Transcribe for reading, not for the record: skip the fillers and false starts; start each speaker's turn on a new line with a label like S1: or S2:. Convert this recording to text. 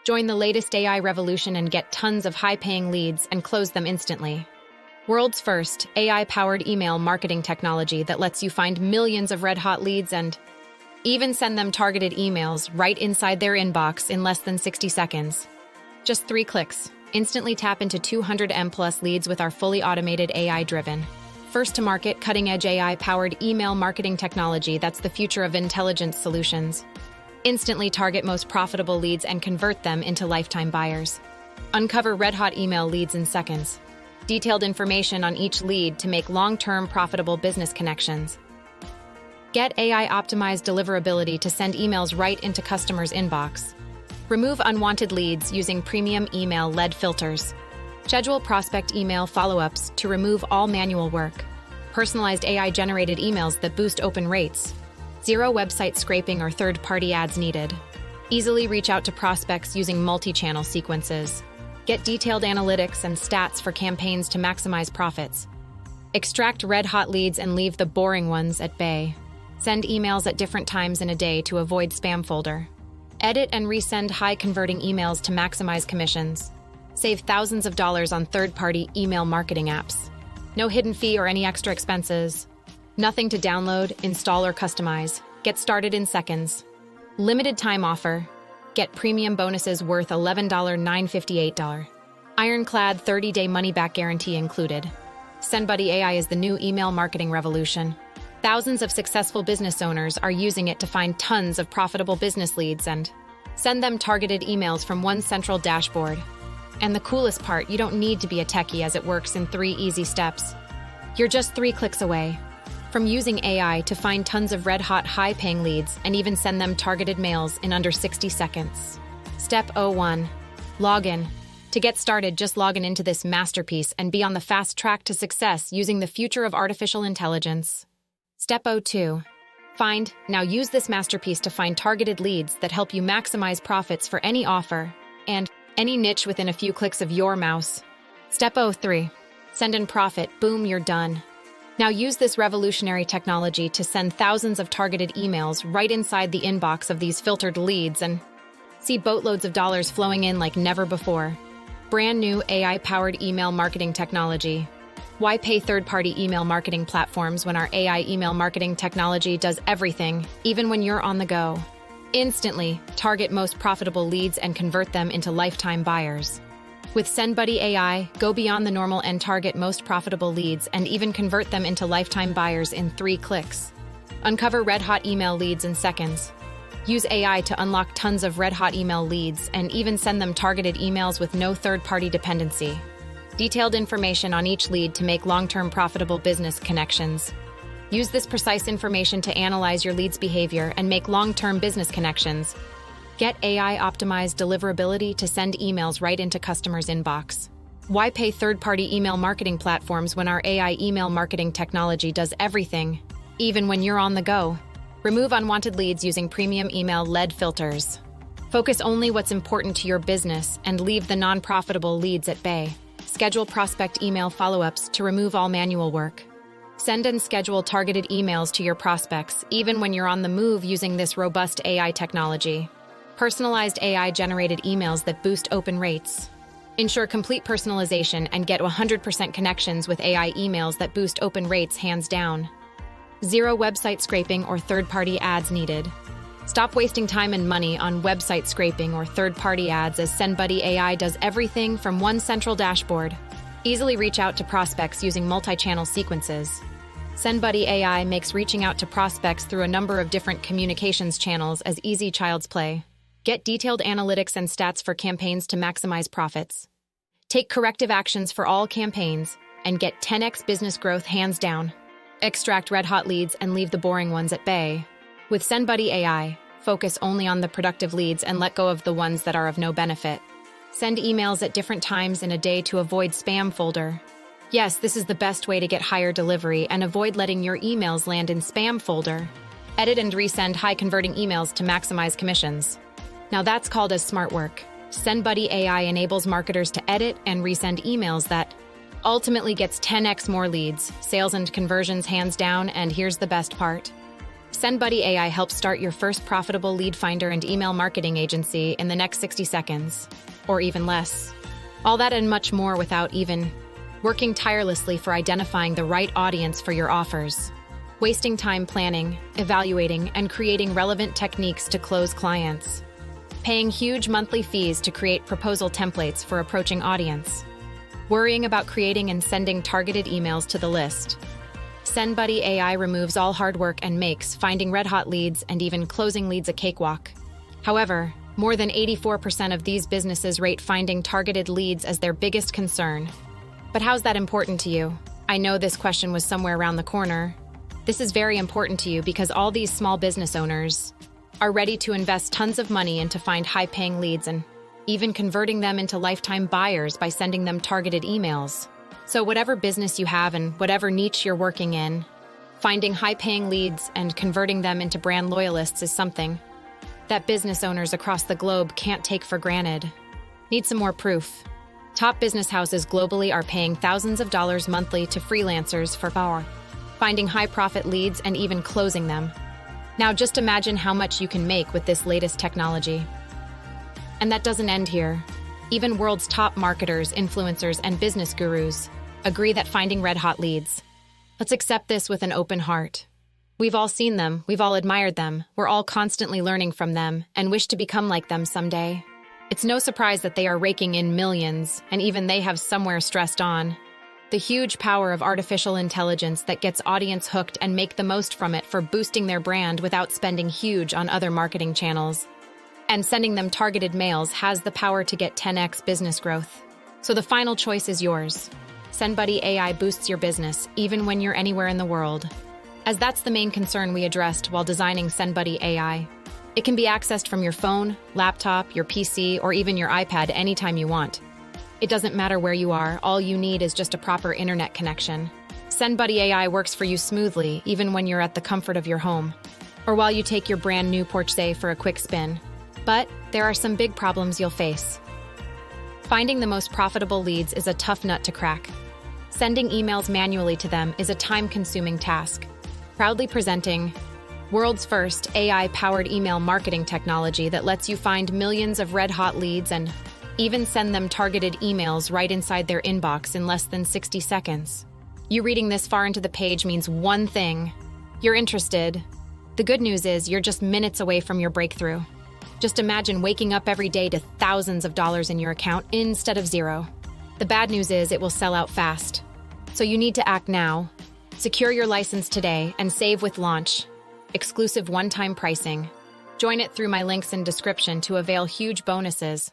S1: Join the latest AI revolution and get tons of high-paying leads and close them instantly. World's first AI-powered email marketing technology that lets you find millions of red-hot leads and even send them targeted emails right inside their inbox in less than 60 seconds. Just 3 clicks. Instantly tap into 200M+ leads with our fully automated AI-driven, first-to-market, cutting-edge AI-powered email marketing technology that's the future of intelligence solutions. Instantly target most profitable leads and convert them into lifetime buyers. Uncover red-hot email leads in seconds. Detailed information on each lead to make long-term profitable business connections. Get AI-optimized deliverability to send emails right into customers' inbox. Remove unwanted leads using premium email lead filters. Schedule prospect email follow-ups to remove all manual work. Personalized AI-generated emails that boost open rates. Zero website scraping or third-party ads needed. Easily reach out to prospects using multi-channel sequences. Get detailed analytics and stats for campaigns to maximize profits. Extract red-hot leads and leave the boring ones at bay. Send emails at different times in a day to avoid spam folder. Edit and resend high-converting emails to maximize commissions. Save thousands of dollars on third-party email marketing apps. No hidden fee or any extra expenses. Nothing to download, install, or customize. Get started in seconds. Limited time offer. Get premium bonuses worth $11,958. Ironclad 30-day money-back guarantee included. SendBuddy AI is the new email marketing revolution. Thousands of successful business owners are using it to find tons of profitable business leads and send them targeted emails from one central dashboard. And the coolest part, you don't need to be a techie as it works in 3 easy steps. You're just 3 clicks away. From using AI to find tons of red-hot, high-paying leads and even send them targeted mails in under 60 seconds. Step 01. Login. To get started, just log into this masterpiece and be on the fast track to success using the future of artificial intelligence. Step 02. Find. Now use this masterpiece to find targeted leads that help you maximize profits for any offer and any niche within a few clicks of your mouse. Step 03. Send and profit. Boom, you're done. Now use this revolutionary technology to send thousands of targeted emails right inside the inbox of these filtered leads and see boatloads of dollars flowing in like never before. Brand new AI-powered email marketing technology. Why pay third-party email marketing platforms when our AI email marketing technology does everything, even when you're on the go? Instantly target most profitable leads and convert them into lifetime buyers. With SendBuddy AI, go beyond the normal and target most profitable leads and even convert them into lifetime buyers in 3 clicks. Uncover red-hot email leads in seconds. Use AI to unlock tons of red-hot email leads and even send them targeted emails with no third-party dependency. Detailed information on each lead to make long-term profitable business connections. Use this precise information to analyze your lead's behavior and make long-term business connections. Get AI-optimized deliverability to send emails right into customers' inbox. Why pay third-party email marketing platforms when our AI email marketing technology does everything, even when you're on the go? Remove unwanted leads using premium email lead filters. Focus only what's important to your business and leave the non-profitable leads at bay. Schedule prospect email follow-ups to remove all manual work. Send and schedule targeted emails to your prospects, even when you're on the move using this robust AI technology. Personalized AI-generated emails that boost open rates. Ensure complete personalization and get 100% connections with AI emails that boost open rates hands down. Zero website scraping or third-party ads needed. Stop wasting time and money on website scraping or third-party ads as SendBuddy AI does everything from one central dashboard. Easily reach out to prospects using multi-channel sequences. SendBuddy AI makes reaching out to prospects through a number of different communications channels as easy child's play. Get detailed analytics and stats for campaigns to maximize profits. Take corrective actions for all campaigns and get 10x business growth hands down. Extract red-hot leads and leave the boring ones at bay. With SendBuddy AI, focus only on the productive leads and let go of the ones that are of no benefit. Send emails at different times in a day to avoid spam folder. Yes, this is the best way to get higher delivery and avoid letting your emails land in spam folder. Edit and resend high-converting emails to maximize commissions. Now that's called as smart work. SendBuddy AI enables marketers to edit and resend emails that ultimately gets 10x more leads, sales and conversions hands down, and here's the best part. SendBuddy AI helps start your first profitable lead finder and email marketing agency in the next 60 seconds, or even less. All that and much more without even working tirelessly for identifying the right audience for your offers, wasting time planning, evaluating, and creating relevant techniques to close clients, paying huge monthly fees to create proposal templates for approaching audience, worrying about creating and sending targeted emails to the list. SendBuddy AI removes all hard work and makes finding red-hot leads and even closing leads a cakewalk. However, more than 84% of these businesses rate finding targeted leads as their biggest concern. But how's that important to you? I know this question was somewhere around the corner. This is very important to you because all these small business owners are ready to invest tons of money into find high-paying leads and even converting them into lifetime buyers by sending them targeted emails. So whatever business you have and whatever niche you're working in, finding high-paying leads and converting them into brand loyalists is something that business owners across the globe can't take for granted. Need some more proof? Top business houses globally are paying thousands of dollars monthly to freelancers for finding high-profit leads and even closing them. Now just imagine how much you can make with this latest technology. And that doesn't end here. Even world's top marketers, influencers, and business gurus agree that finding red-hot leads. Let's accept this with an open heart. We've all seen them, we've all admired them, we're all constantly learning from them and wish to become like them someday. It's no surprise that they are raking in millions, and even they have somewhere stressed on. The huge power of artificial intelligence that gets audience hooked and make the most from it for boosting their brand without spending huge on other marketing channels. And sending them targeted mails has the power to get 10x business growth. So the final choice is yours. SendBuddy AI boosts your business, even when you're anywhere in the world. As that's the main concern we addressed while designing SendBuddy AI. It can be accessed from your phone, laptop, your PC, or even your iPad anytime you want. It doesn't matter where you are, all you need is just a proper internet connection. SendBuddy AI works for you smoothly, even when you're at the comfort of your home, or while you take your brand new Porsche for a quick spin. But there are some big problems you'll face. Finding the most profitable leads is a tough nut to crack. Sending emails manually to them is a time-consuming task. Proudly presenting world's first AI-powered email marketing technology that lets you find millions of red-hot leads and even send them targeted emails right inside their inbox in less than 60 seconds. You reading this far into the page means one thing: you're interested. The good news is you're just minutes away from your breakthrough. Just imagine waking up every day to thousands of dollars in your account instead of zero. The bad news is it will sell out fast. So you need to act now. Secure your license today and save with launch. Exclusive one-time pricing. Join it through my links in description to avail huge bonuses.